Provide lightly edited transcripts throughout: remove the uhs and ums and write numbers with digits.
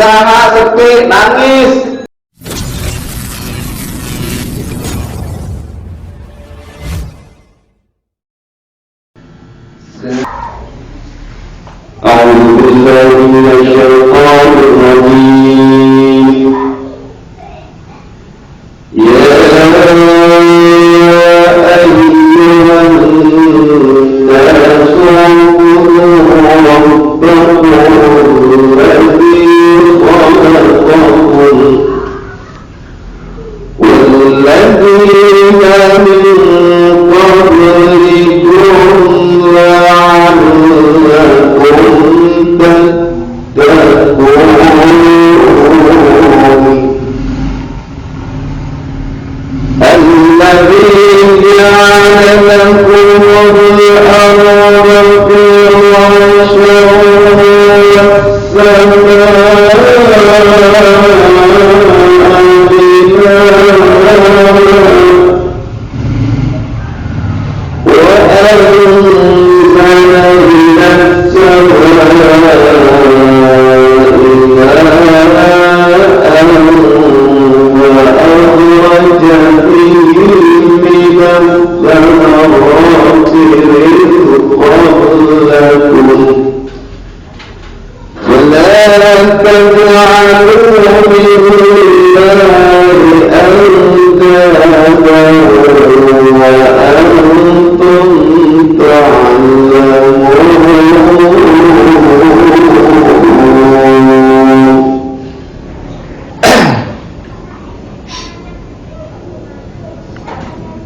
saha sepi nangis. أعوذ بالله من الشيطان الرجيم. يا أيها الناس اعبدوا ربكم الذي خلقكم والذين من قبلكم لعلكم تتقون الذي جعل لكم الأرض فراشا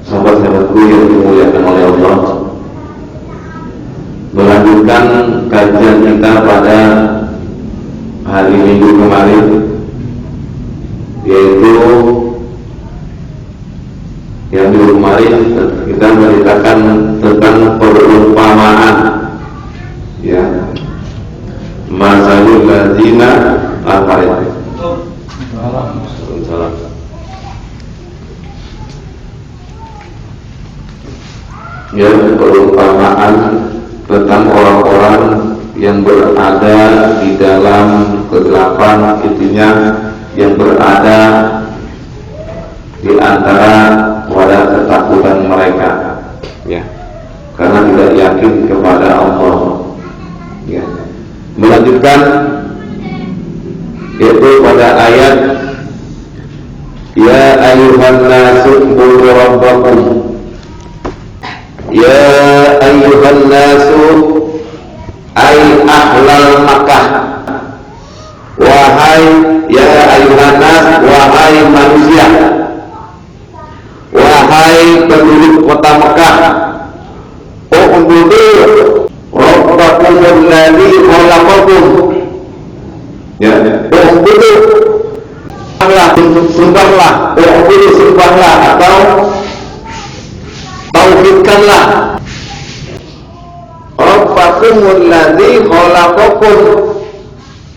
sahabat-sahabatku yang dimuliakan oleh Allah, melanjutkan kajian kita pada hari Minggu kemarin, yaitu yang minggu kemarin kita menceritakan tentang perumpamaan, ya, masalul ladzina ya, perumpamaan tentang orang-orang yang berada di dalam kegelapan, intinya yang berada di antara wadah ketakutan mereka, ya, karena tidak yakin kepada Allah, ya. Melanjutkan yaitu pada ayat ya ayyuhan nasu u'budu rabbakum. Ya ayyuhan nasu ay ahlal Makkah, wahai ya ayyuhan nas, wahai manusia, wahai penduduk kota Mekah, u'budu rabbakum alladzi khalaqakum, ya, u'budu Allah, sembahlah, u'budu sembahlah atau tauhidkanlah rabbakumul ladzi khalaqakum,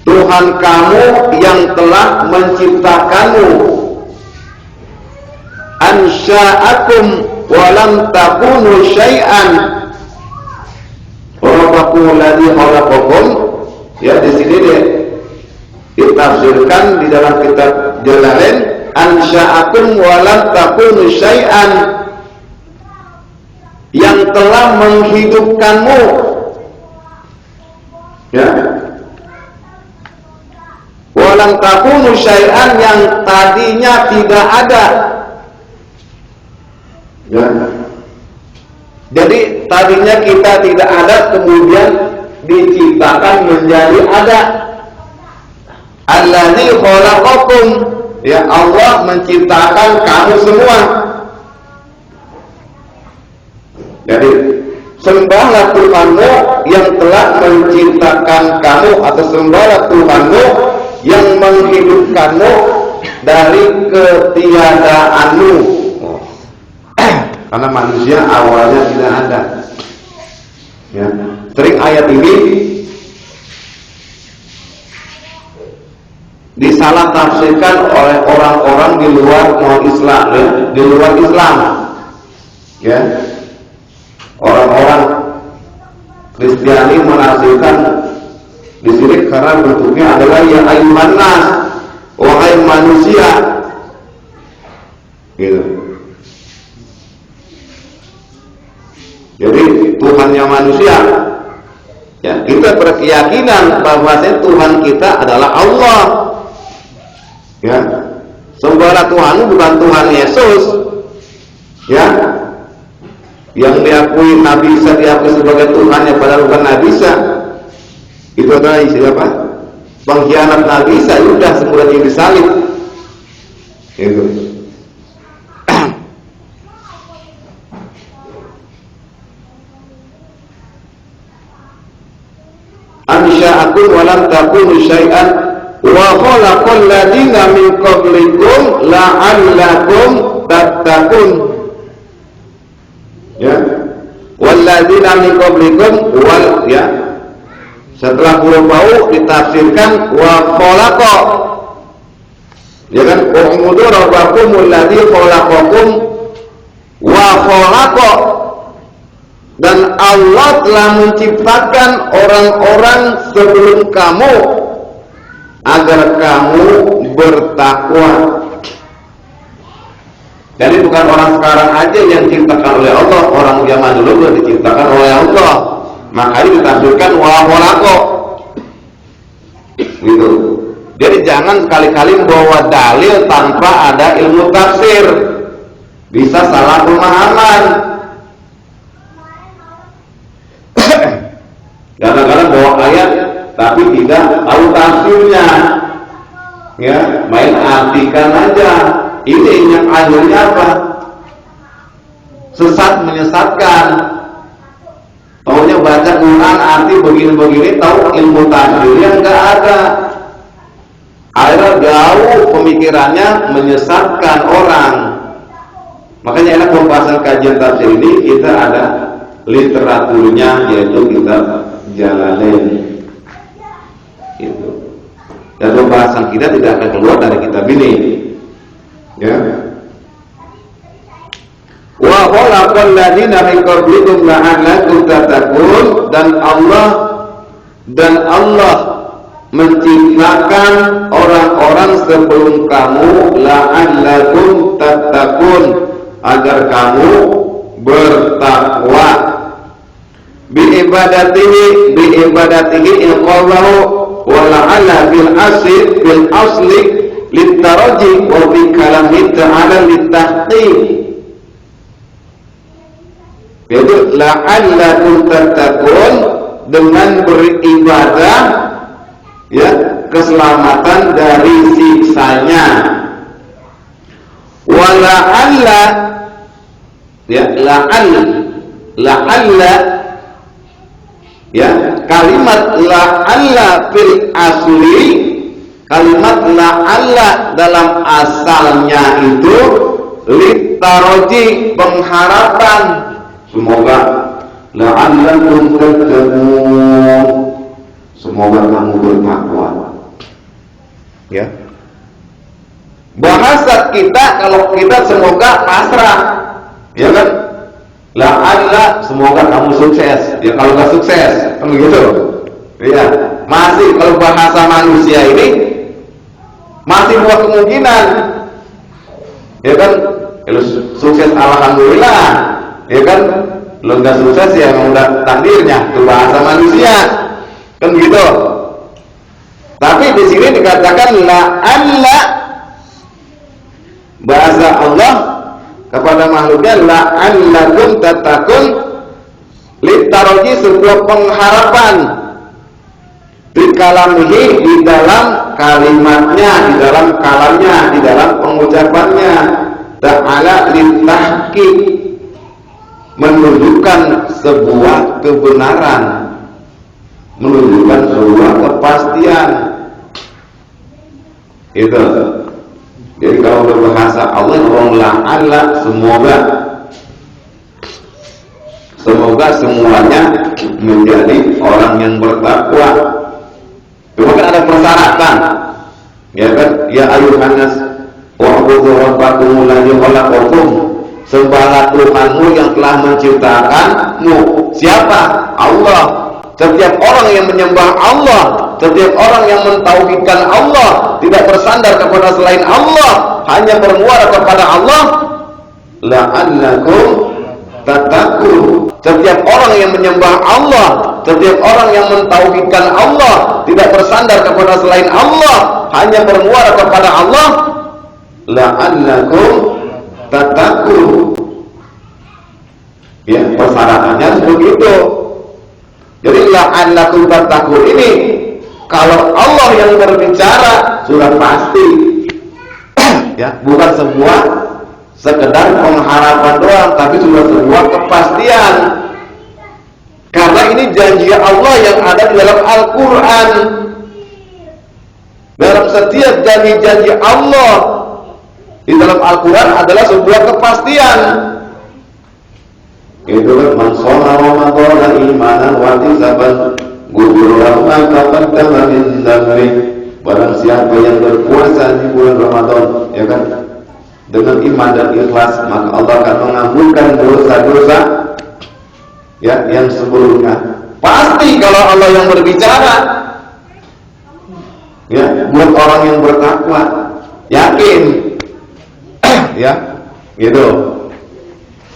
Tuhan kamu yang telah menciptakanmu, ansha'akum walam takunu syai'an. Rabbakumul ladzi khalaqakum, ya, di sini ditafsirkan di dalam kitab Jalalain, ansha'akum walam takunu syai'an, yang telah menghidupkanmu, ya, walam takunu syai'an, yang tadinya tidak ada, ya. Jadi tadinya kita tidak ada, kemudian diciptakan menjadi ada. Alladzi khalaqakum, ya, Allah menciptakan kamu semua. Jadi sembahlah Tuhanmu yang telah menciptakan kamu, atau sembahlah Tuhanmu yang menghidupkanmu dari ketiadaanmu. Karena manusia awalnya tidak ada, ya. Sering ayat ini disalah tafsirkan oleh orang-orang di luar Islam, ya, di luar Islam, ya. Orang-orang Kristiani menafsirkan Di sini karena bentuknya adalah ya ayyuhan nas, wahai manusia. Gitu. Jadi Tuhannya manusia. Ya, kita berkeyakinan bahwa Tuhan kita adalah Allah. Ya. Sembahlah Tuhan bukan Tuhan Yesus. Ya. Yang diakui Nabi Isa diakui sebagai Tuhannya padahal bukan Nabi Isa. Itu adalah istilah apa? Pengkhianat Nabi Isa, sudah semula yang disalib. Itu. Ansha'akum wa lam takunu syai'an wa khalaqal ladina min qablikum la'allakum tattaqun. Ya. Wal ladina min qablikum wal ya. Setelah huruf bau ditafsirkan wa khalaqa. Ya kan? Umudu rabbakumul ladzi khalaqakum wa khalaqa. Dan Allah telah menciptakan orang-orang sebelum kamu agar kamu bertakwa. Jadi bukan orang sekarang aja yang diciptakan oleh Allah, orang zaman dulu sudah diciptakan oleh Allah. Makanya ditafsirkan wa khalaqa. Gitu. Jadi jangan sekali-kali membawa dalil tanpa ada ilmu tafsir. Bisa salah pemahaman. Kadang-kadang bawa ayat tapi tidak tahu tafsirnya, ya main artikan aja. Ini yang akhirnya apa? Sesat menyesatkan. Taunya baca Quran arti begini-begini, tahu ilmu tafsirnya nggak ada. Akhirnya jauh pemikirannya menyesatkan orang. Makanya enak pembahasan kajian tafsir ini kita ada literaturnya, yaitu kitab Jalalain itu. Dan pembahasan kita tidak akan keluar dari kitab ini. Ya. Wa khalaqal ladina min qablikum la'allakum tattaqun, dan Allah menciptakan orang-orang sebelum kamu la'allakum tattaqun, agar kamu bertakwa. Biibadatihi iqalahu wa la'ala bil asli litaraji wa bi kalami ta'ala litahqiq. Yaitu la'allakum tattaqun, dengan beribadah ya keselamatan dari siksanya. Wa la'alla ya la'alla ya, kalimat la'alla fil asli, kalimat la'alla dalam asalnya itu litaroji, pengharapan. Semoga la'allakum tattaqun, semoga kamu bertakwa. Ya. Bahasa kita kalau kita semoga pasrah, ya kan? La'alla semoga kamu sukses. Ya kalau nggak sukses kan begitu. Iya. Masih kalau bahasa manusia ini masih dua kemungkinan. Ya kan? Kalau sukses alhamdulillah. Ya kan? Kalau nggak sukses ya udah takdirnya. Itu bahasa manusia. Kan begitu. Tapi di sini dikatakan la'alla, bahasa Allah kepada makhluknya la'allakum tattaqun, litaroji, sebuah pengharapan, di kalamihi, di dalam kalimatnya, di dalam kalamnya, di dalam pengucapannya, ta'ala litahqiq, menunjukkan sebuah kebenaran, menunjukkan sebuah kepastian. Itu. Jadi kalau berbahasa Allah ngomong la'alla, semoga semuanya menjadi orang yang bertakwa. Cuma kan ada persyaratan. Ya kan? Ya ayyuhan nas wa'budu rabbakumul ladzi khalaqakum. Sembahlah Tuhanmu yang telah menciptakanmu. Siapa? Allah. Setiap orang yang menyembah Allah setiap orang yang mentauhidkan Allah, tidak bersandar kepada selain Allah, hanya bermuara kepada Allah, la'allakum tattaqun. Setiap orang yang menyembah Allah, setiap orang yang mentauhidkan Allah, tidak bersandar kepada selain Allah, hanya bermuara kepada Allah, la'allakum tattaqun. Ya, persyaratannya seperti itu. Jadi la'allakum tattaqun ini, kalau Allah yang berbicara sudah pasti. Ya, bukan sebuah sekedar pengharapan doang, tapi sudah sebuah kepastian. Karena ini janji Allah yang ada di dalam Al-Quran. Dalam setiap janji-janji Allah di dalam Al-Quran adalah sebuah kepastian. Itu kan man shalla ramadhana imanan wa ihtisaban ghufira lahu ma taqaddama min dhanbi. Barang siapa yang berpuasa di bulan Ramadan, ya kan, dengan iman dan ikhlas, maka Allah akan mengampunkan dosa-dosa ya yang sebelumnya. Pasti kalau Allah yang berbicara, ya, buat orang yang bertakwa, yakin. Ya, gitu.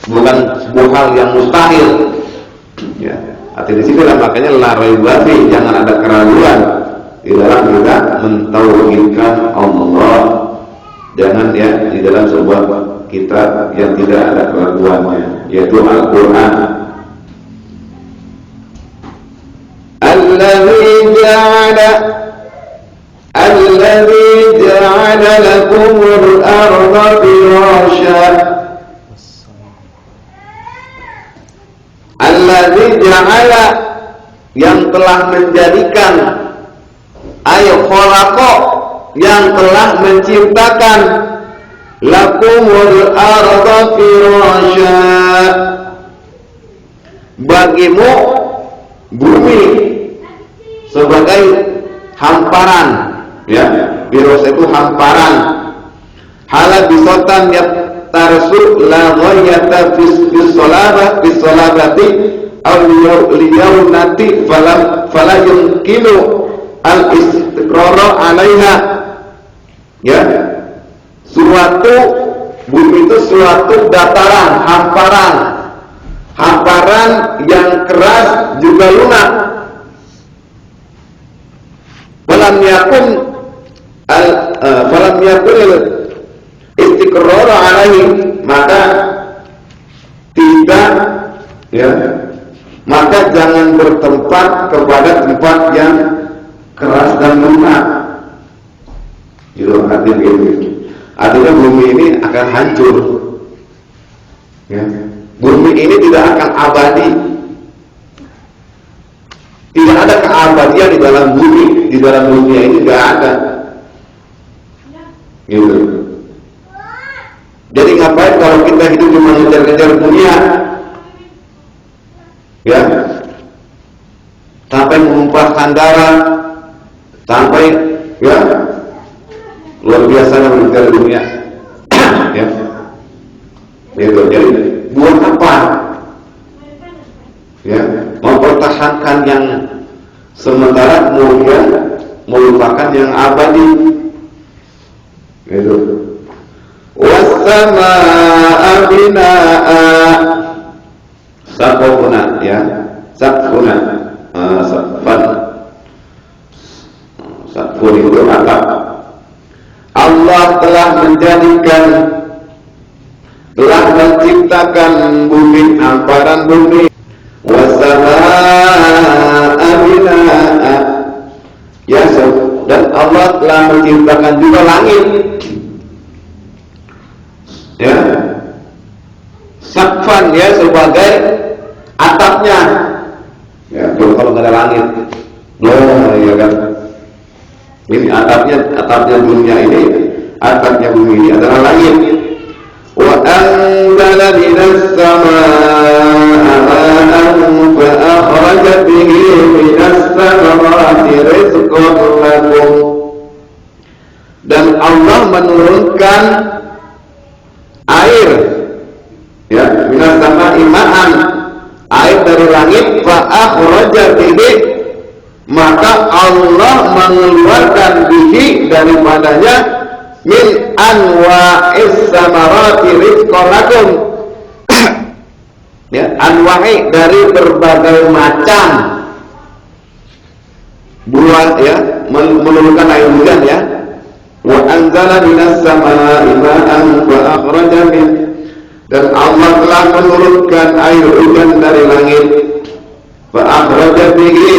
Bukan sebuah hal yang mustahil. Ya, arti di situ lah, makanya la raiba fi, jangan ada keraguan di dalam kita mentauhidkan Allah. Jangan ya di dalam sebuah kitab yang tidak ada keraguannya, yaitu Al-Quran. Alladzi ja'ala lakumul arda firasya. Alladzi ja'ala, yang telah menjadikan, ayo khalaqa, yang telah menciptakan, lakumul arda firasya, bagimu bumi sebagai hamparan, ya, firasya itu hamparan. Halabisatan yatarsu la ghayata fis salabati aw liyaunati fala yumkinu al istiqrara 'alaiha. Ya, suatu bumi itu suatu dataran, hamparan yang keras juga lunak. Falam yakun istiqrar alaihi, maka tidak, ya, maka jangan bertempat kepada tempat yang keras dan lunak. Itu artinya begitu. Artinya bumi ini akan hancur. Ya. Bumi ini tidak akan abadi. Tidak ada keabadian di dalam bumi. Di dalam dunia ini tidak ada. Gitu. Jadi ngapain kalau kita hidup cuma ngejar-ngejar dunia? Ya. Sampai menumpahkan darah, sampai, ya, luar biasa mengejar dunia. Ya. Gitu. Jadi buat apa? Ya, mempertahankan yang sementara, kemudian melupakan yang abadi. Gitu. Was-samaa'a binaa'a, saqafna, ya, saqfuna, saqfan, saqfun itu atap. Allah telah menjadikan, telah menciptakan bumi, hamparan bumi. Was-samaa'a binaa'a, ya, dan Allah telah menciptakan juga langit, ya, sakfan, ya, sebagai atapnya. Ya, kalau nggak ada langit, loh, ya kan, ini atapnya dunia ini, atapnya bumi ini adalah langit. Wa anzala minas samaa'i ma'an fa akhraja bihi minas samarati rizqan lakum. Dan Allah menurunkan air, ya, minas samaa'i ma'an, air dari langit, fa akhraja bihi, maka Allah mengeluarkan bihi daripadanya min anwa'is samarati rizqan lakum ya, anwa'i dari berbagai macam buah ya, menurunkan air hujan ya. Wa anzala minas samaa'i ma'an fa akhraja min, dan Allah telah menurunkan air hujan dari langit, fa akhraja bihi,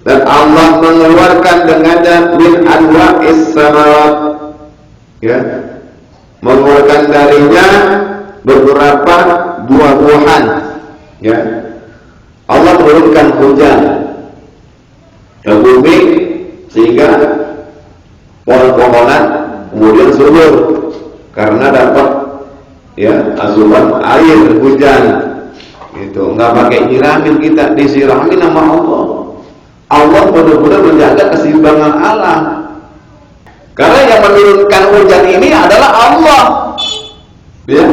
dan Allah mengeluarkan dengannya min anwa'is samarat ya, mengeluarkan darinya beberapa buah-buahan ya. Allah menurunkan hujan ke bumi sehingga pohon-pohonan kemudian subur karena dapat ya asupan air hujan itu. Nggak pakai nyiramin, kita disiramin sama Allah. Allah benar-benar menjaga keseimbangan alam, karena yang menurunkan hujan ini adalah Allah ya.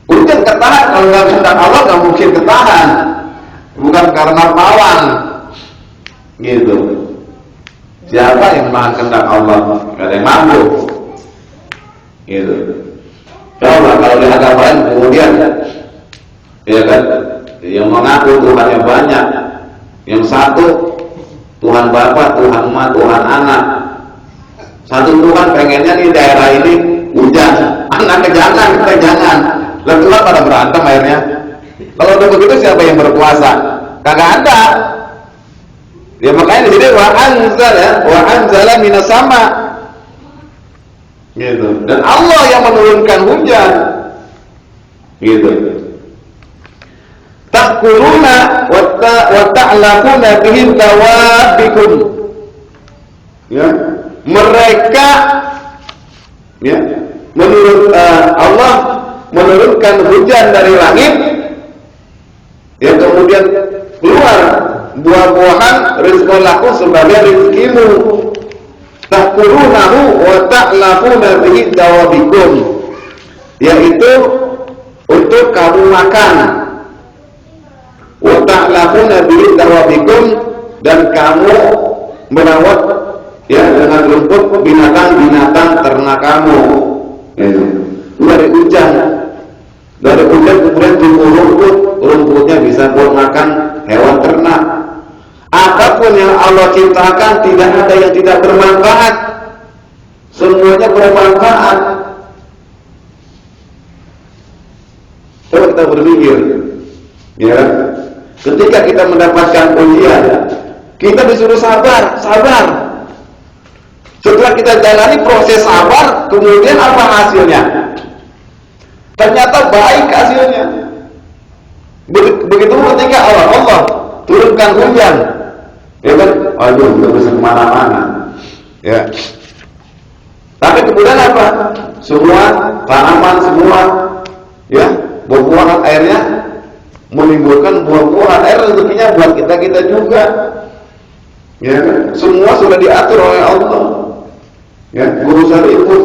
Hujan ketahan, kalau nggak kehendak Allah nggak mungkin ketahan, bukan karena pawang gitu. Siapa yang maha kehendak Allah? Gak ada yang mampu gitu. Coba kalau di agama lain kemudian ya kan, yang mengaku Tuhannya banyak, yang satu Tuhan Bapa, Tuhan Emak, Tuhan Anak. Satu Tuhan pengennya di daerah ini hujan, anaknya jangan, kita jangan. Lalu Tuhan pada berantem akhirnya. Kalau udah begitu siapa yang berkuasa? Kagak ada. Ya makanya di sini wa anzala minas sama gitu. Dan Allah yang menurunkan hujan gitu. Takuluna wa ta'laquna bihi dawabikum ya, mereka ya menurut Allah menurunkan hujan dari langit ya, kemudian keluar buah-buahan rizqan lakum sebagai rizkimu. Takurunahu wa ta'laquna bihi dawabikum, yaitu untuk kamu makan. Wa ta'laquna bihi dawabikum, dan kamu merawat ya dengan rumput binatang-binatang ternak kamu. Dari hujan kemudian tumbuh rumput, rumputnya bisa buat makan hewan ternak. Apapun yang Allah ciptakan tidak ada yang tidak bermanfaat, semuanya bermanfaat. Coba kita berpikir ya, ketika kita mendapatkan ujian, kita disuruh sabar. Setelah kita jalani proses sabar, kemudian apa hasilnya? Ternyata baik hasilnya. Begitu ketika Allah turunkan hujan, ya kan? Aduh, nggak bisa kemana-mana. Ya. Tapi kemudian apa? Semua tanaman, semua ya buah-buahan airnya menimbulkan buah-buahan air, rezekinya buat kita juga. Ya kan? Semua sudah diatur oleh Allah. Ya, guru usah ribut,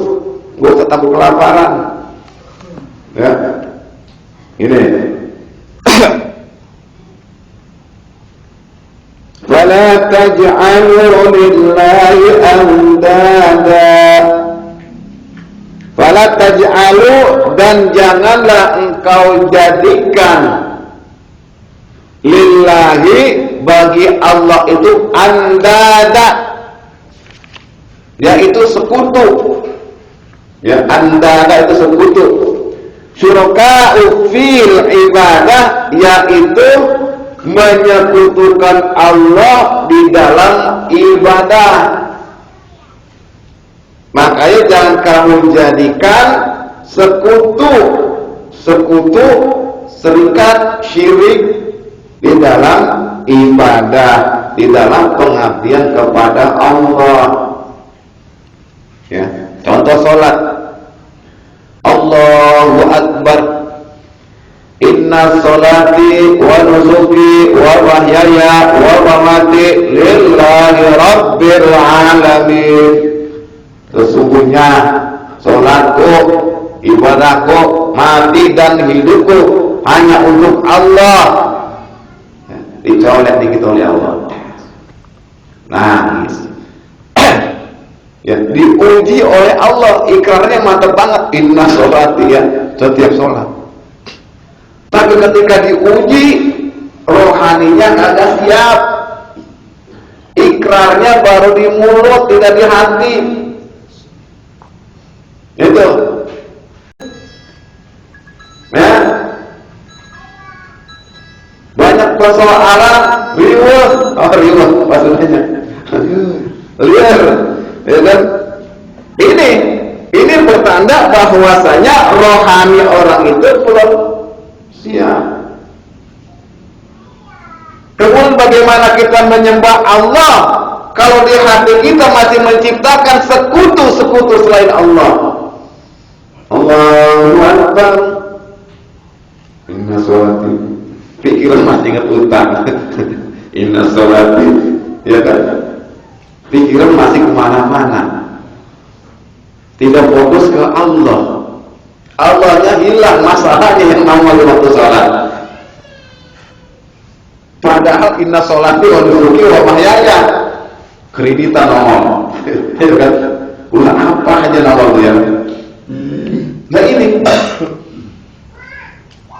guru tetap kelaparan. Ya, ini. Wala taj'alu lillahi andada. Wala taj'alu, dan janganlah engkau jadikan lillahi, bagi Allah itu andada, yaitu sekutu. Ya, andada itu sekutu. Syuraka'u fil ibadah, yaitu menyekutukan Allah di dalam ibadah. Makanya jangan kamu jadikan sekutu, serikat, syirik di dalam ibadah, di dalam pengabdian kepada Allah. Ya, contoh salat. Allahu Akbar. Inna salati wa nusuki wa mahyaya wa mamati lillahi rabbil alamin. Sesungguhnya salatku, ibadahku, mati dan hidupku hanya untuk Allah. Dicolek dikit oleh Allah. nangis. Ya, diuji oleh Allah, ikrarnya mantap banget, inna sholati, ya, setiap sholat. Tapi ketika diuji, rohaninya kagak siap. Ikrarnya baru di mulut, tidak di hati. Itu. Ya. Banyak persoalan riweuh, riweuh maksudnya. Liar, ya kan? Ini bertanda bahwasanya rohani orang itu belum siap. Kemudian bagaimana kita menyembah Allah kalau di hati kita masih menciptakan sekutu-sekutu selain Allah? Allahu Akbar. Inna sholati. Pikiran masih ingat utang. Inna sholati. Ya kan? Pikiran masih kemana-mana. Tidak fokus ke Allah. Allahnya hilang, masalahnya yang nongol waktu sholat. Padahal inna sholati wa nusuki wa mahyaya, kreditan nongol. Ya kan? Ulah apa aja nongol dia. Nah ini.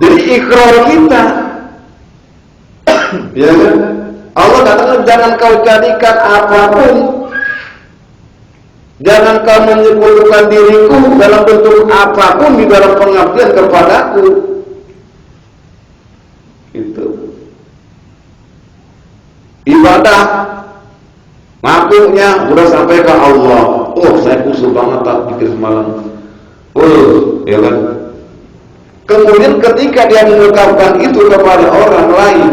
Jadi ikrar kita, ya kan? Allah katakan jangan kau jadikan apapun, jangan kau menyebutkan diriku dalam bentuk apapun di dalam pengabdian kepadaku. Itu ibadah ngakunya udah sampai ke Allah. Oh, saya khusyuk banget tak pikir semalam. Ya kan? Kemudian ketika dia mengungkapkan itu kepada orang lain,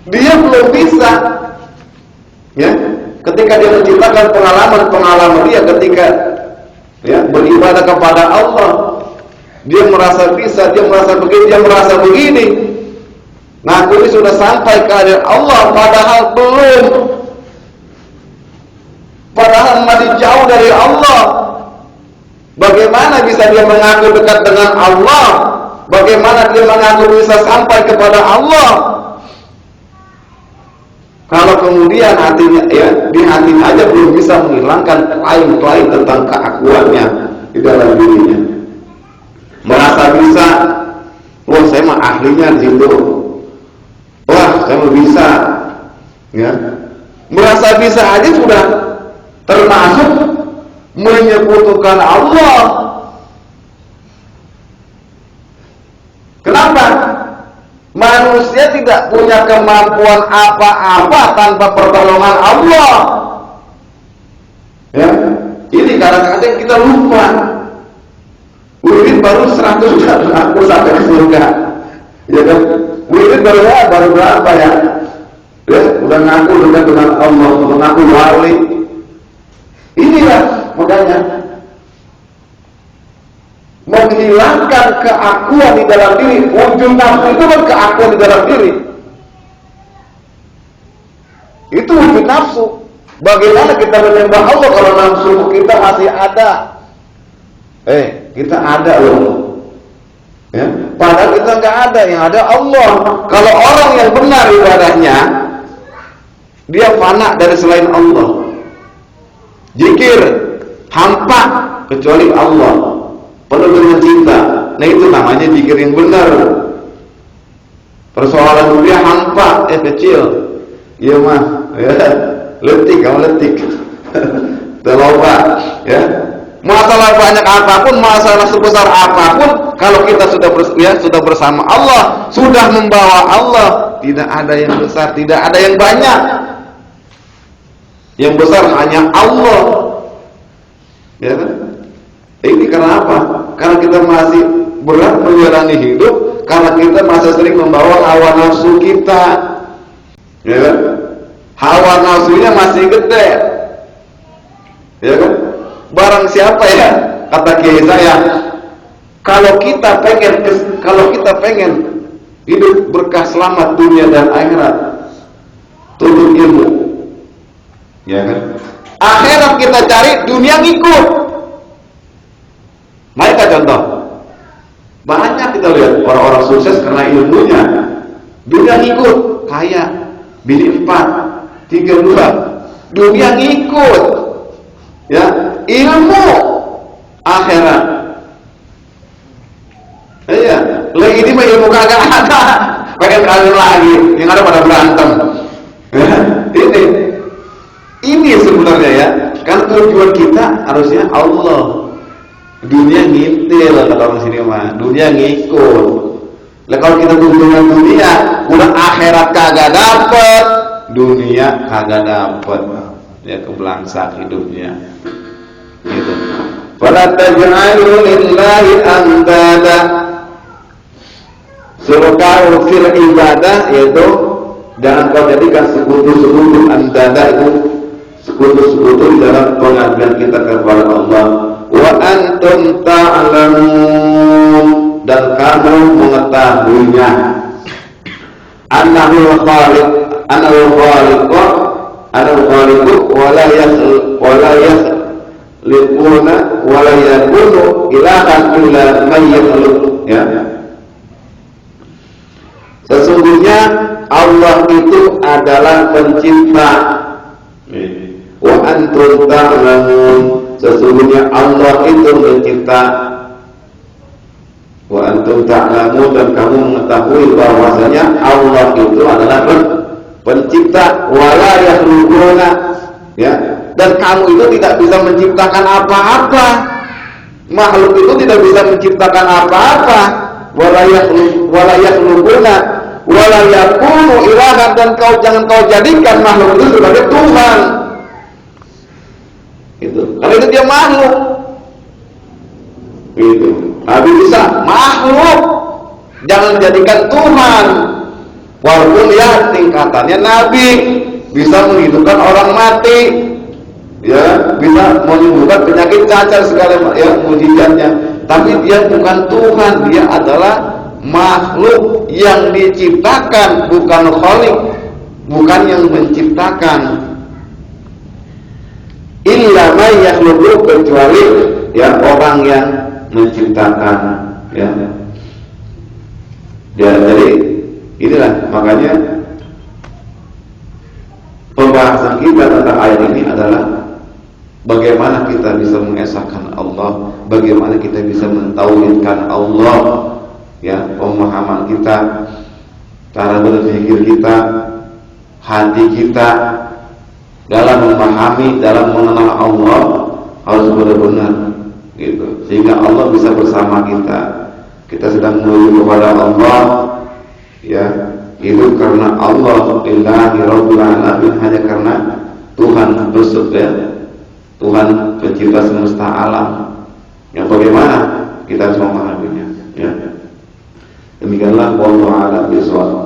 dia belum bisa, ya. Ketika dia menciptakan pengalaman dia ketika ya beribadah kepada Allah, dia merasa bisa, dia merasa begini, dia merasa begini. Ngaku ini sudah sampai ke hadirat Allah, padahal belum, padahal masih jauh dari Allah. Bagaimana bisa dia mengaku dekat dengan Allah? Bagaimana dia mengaku bisa sampai kepada Allah? Kalau kemudian hatinya, ya, di hatinya aja belum bisa menghilangkan klaim-klaim tentang keakuannya di dalam dirinya. Merasa bisa, wah saya mah ahlinya di situ. Wah saya mah bisa, ya. Merasa bisa aja sudah termasuk menyekutukan Allah. Kenapa? Manusia tidak punya kemampuan apa-apa tanpa pertolongan Allah. Ya, ini kadang-kadang kita lupa. Wirid baru 100 aku sampai ke surga. Ya kan? Wirid baru berapa ya? Ya, udah ngaku dekat dengan Allah, udah ngaku wali. Inilah makanya menghilangkan keakuan di dalam diri. Wujud nafsu itu kan keakuan di dalam diri. Itu wujud nafsu. Bagaimana kita menyembah Allah kalau nafsu kita masih ada? Kita ada loh. Ya, padahal kita nggak ada, yang ada Allah. Kalau orang yang benar ibadahnya, dia fana dari selain Allah. Zikir hampa kecuali Allah, penuh dengan cinta. Nah itu namanya zikir yang benar. Persoalan dia hampa, kecil. Iya mah, ya. Letik, kamu letik. Terloba, ya. Masalah banyak apapun, masalah sebesar apapun, kalau kita sudah bersama Allah, sudah membawa Allah, tidak ada yang besar, tidak ada yang banyak. Yang besar hanya Allah. Ya kan? Ini karena apa? Karena kita masih berat menjalani hidup, karena kita masih sering membawa hawa nafsu kita. Ya kan? Hawa nafsunya masih gede. Ya kan? Barang siapa ya, kata kiai saya, kalau kita pengen hidup berkah selamat dunia dan akhirat, tuntut ilmu. Ya kan? Akhirat kita cari, dunia ngikut. Mereka contoh, banyak kita lihat orang-orang sukses karena ilmunya, dunia ngikut, kaya. bini 4, 3, 2. Dunia ngikut. Ya, ilmu akhirat. Iya, lagi ini mah ilmu kagak ada. Pengen kawin lagi, yang ada pada berantem. Ya, ini sebenarnya ya. Kan tujuan kita harusnya Allah. Dunia ngintil kata orang sini mah. Dunia ngikut. Lah kalau kita tujuan dunia, udah akhirat kagak dapet, dunia kagak dapet. Ya kebelangsak hidupnya. Gitu. Wala taj'alu lillahi andada. Suruh fil ibadah yaitu jangan kau jadikan sekutu-sekutu andada itu sekutu-sekutu di dalam pengabdian kita kepada Allah. Wa antum ta'lamun dan kamu mengetahuinya. Annahu khaliq wala yakhluquna wala yakunu ilahan illa man yakhluq. Ya. Sesungguhnya Allah itu adalah pencipta. Wa antum ta'lamun, sesungguhnya Allah itu mencipta. Wa antum ta'lamun, dan kamu mengetahui bahwasanya Allah itu adalah pencipta. Wala yakhluquna, ya, dan kamu itu tidak bisa menciptakan apa-apa. Makhluk itu tidak bisa menciptakan apa-apa. Wala yakhluquna wala yakunu ilahan, dan jangan kau jadikan makhluk itu sebagai Tuhan. Itu karena itu dia makhluk. Itu Nabi bisa makhluk, jangan jadikan Tuhan. Walaupun ya tingkatannya Nabi bisa menghidupkan orang mati, ya bisa menyembuhkan penyakit cacar segala ya mujizatnya, tapi dia bukan Tuhan. Dia adalah makhluk yang diciptakan, bukan khaliq, bukan yang menciptakan. Illa may yakhluqu, kecuali ya orang yang menciptakan, ya. Jadi inilah makanya pembahasan kita tentang ayat ini adalah bagaimana kita bisa mengesahkan Allah, bagaimana kita bisa mentauhidkan Allah, ya, pemahaman kita, cara berpikir kita, hati kita dalam memahami, dalam mengenal Allah harus benar-benar gitu, sehingga Allah bisa bersama kita. Kita sedang menuju kepada Allah, ya, hidup karena Allah, lillahi rabbil alamin, hanya karena Tuhan tersebut, ya, Tuhan pencipta semesta alam. Yang bagaimana kita harus memahaminya, ya. Demikianlah wallahu a'lam bishawab.